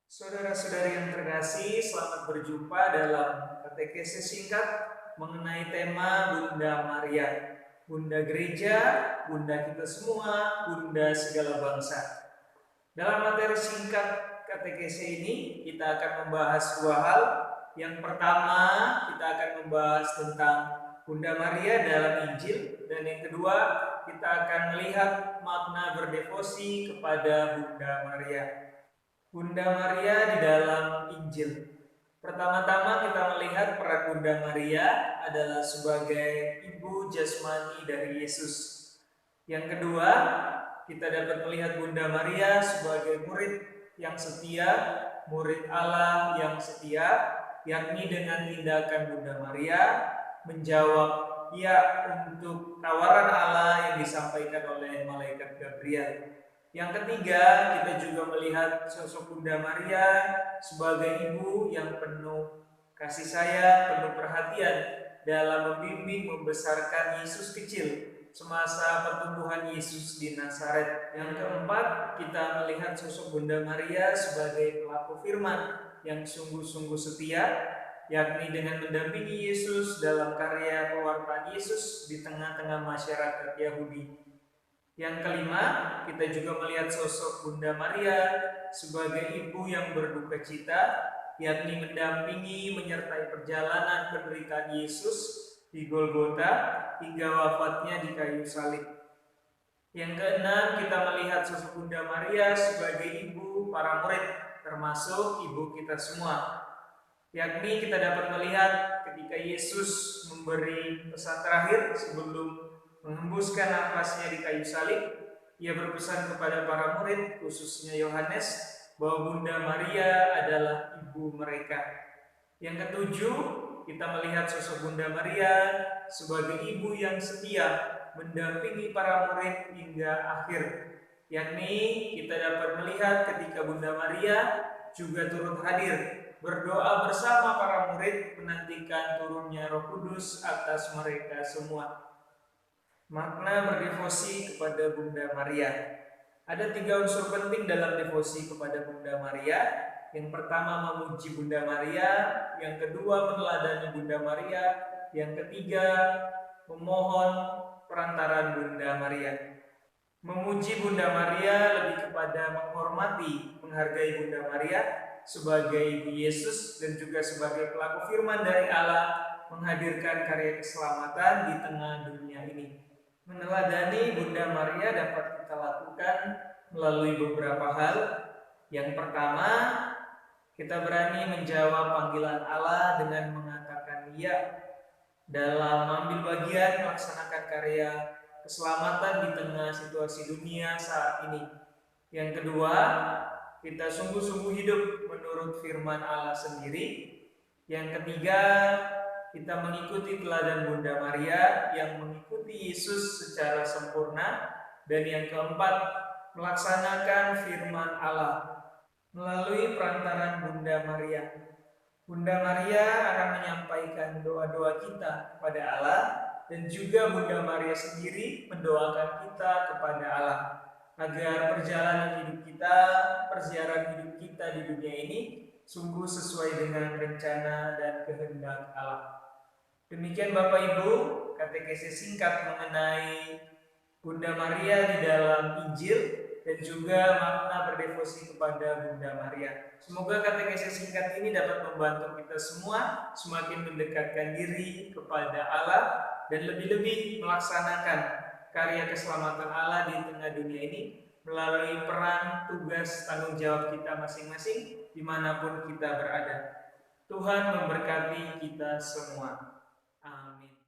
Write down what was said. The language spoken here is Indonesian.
Saudara-saudari yang terkasih, selamat berjumpa dalam katekese singkat mengenai tema Bunda Maria, Bunda Gereja, Bunda kita semua, Bunda segala bangsa. Dalam materi singkat katekese ini, kita akan membahas dua hal. Yang pertama, kita akan membahas tentang Bunda Maria dalam Injil, dan yang kedua, kita akan melihat makna berdevosi kepada Bunda Maria. Bunda Maria di dalam Injil. Pertama-tama kita melihat peran Bunda Maria adalah sebagai ibu jasmani dari Yesus. Yang kedua, kita dapat melihat Bunda Maria sebagai murid yang setia, murid Allah yang setia, yakni dengan tindakan Bunda Maria menjawab ya untuk tawaran Allah yang disampaikan oleh malaikat Gabriel. Yang ketiga, kita juga melihat sosok Bunda Maria sebagai ibu yang penuh kasih sayang, penuh perhatian dalam membimbing membesarkan Yesus kecil semasa pertumbuhan Yesus di Nazaret. Yang keempat, kita melihat sosok Bunda Maria sebagai pelaku firman yang sungguh-sungguh setia, yakni dengan mendampingi Yesus dalam karya pewartaan Yesus di tengah-tengah masyarakat Yahudi. Yang kelima, kita juga melihat sosok Bunda Maria sebagai ibu yang berduka cita, yakni mendampingi menyertai perjalanan penderitaan Yesus di Golgota hingga wafatnya di kayu salib. Yang keenam, kita melihat sosok Bunda Maria sebagai ibu para murid, termasuk ibu kita semua. Yakni kita dapat melihat ketika Yesus memberi pesan terakhir sebelum menghembuskan nafasnya di kayu salib, ia berpesan kepada para murid, khususnya Yohanes, bahwa Bunda Maria adalah ibu mereka. Yang ketujuh, kita melihat sosok Bunda Maria sebagai ibu yang setia, mendampingi para murid hingga akhir. Yakni kita dapat melihat ketika Bunda Maria juga turut hadir, berdoa bersama para murid menantikan turunnya Roh Kudus atas mereka semua. Makna berdevosi kepada Bunda Maria. Ada 3 unsur penting dalam devosi kepada Bunda Maria. Yang pertama, memuji Bunda Maria. Yang kedua, meneladani Bunda Maria. Yang ketiga, memohon perantaraan Bunda Maria. Memuji Bunda Maria lebih kepada menghormati, menghargai Bunda Maria sebagai Ibu Yesus dan juga sebagai pelaku firman dari Allah menghadirkan karya keselamatan di tengah dunia ini. Meneladani Bunda Maria dapat kita lakukan melalui beberapa hal. Yang pertama, kita berani menjawab panggilan Allah dengan mengatakan ya dalam mengambil bagian melaksanakan karya keselamatan di tengah situasi dunia saat ini. Yang kedua, kita sungguh-sungguh hidup menurut firman Allah sendiri. Yang ketiga, kita mengikuti teladan Bunda Maria yang mengikuti Yesus secara sempurna. Dan yang keempat, melaksanakan firman Allah melalui perantaran Bunda Maria. Bunda Maria akan menyampaikan doa-doa kita kepada Allah, dan juga Bunda Maria sendiri mendoakan kita kepada Allah agar perjalanan hidup kita, perjalanan hidup kita di dunia ini sungguh sesuai dengan rencana dan kehendak Allah. Demikian Bapak Ibu, katekese singkat mengenai Bunda Maria di dalam Injil dan juga makna berdevosi kepada Bunda Maria. Semoga katekese singkat ini dapat membantu kita semua semakin mendekatkan diri kepada Allah dan lebih-lebih melaksanakan karya keselamatan Allah di tengah dunia ini melalui peran, tugas, tanggung jawab kita masing-masing dimanapun kita berada. Tuhan memberkati kita semua. Amin.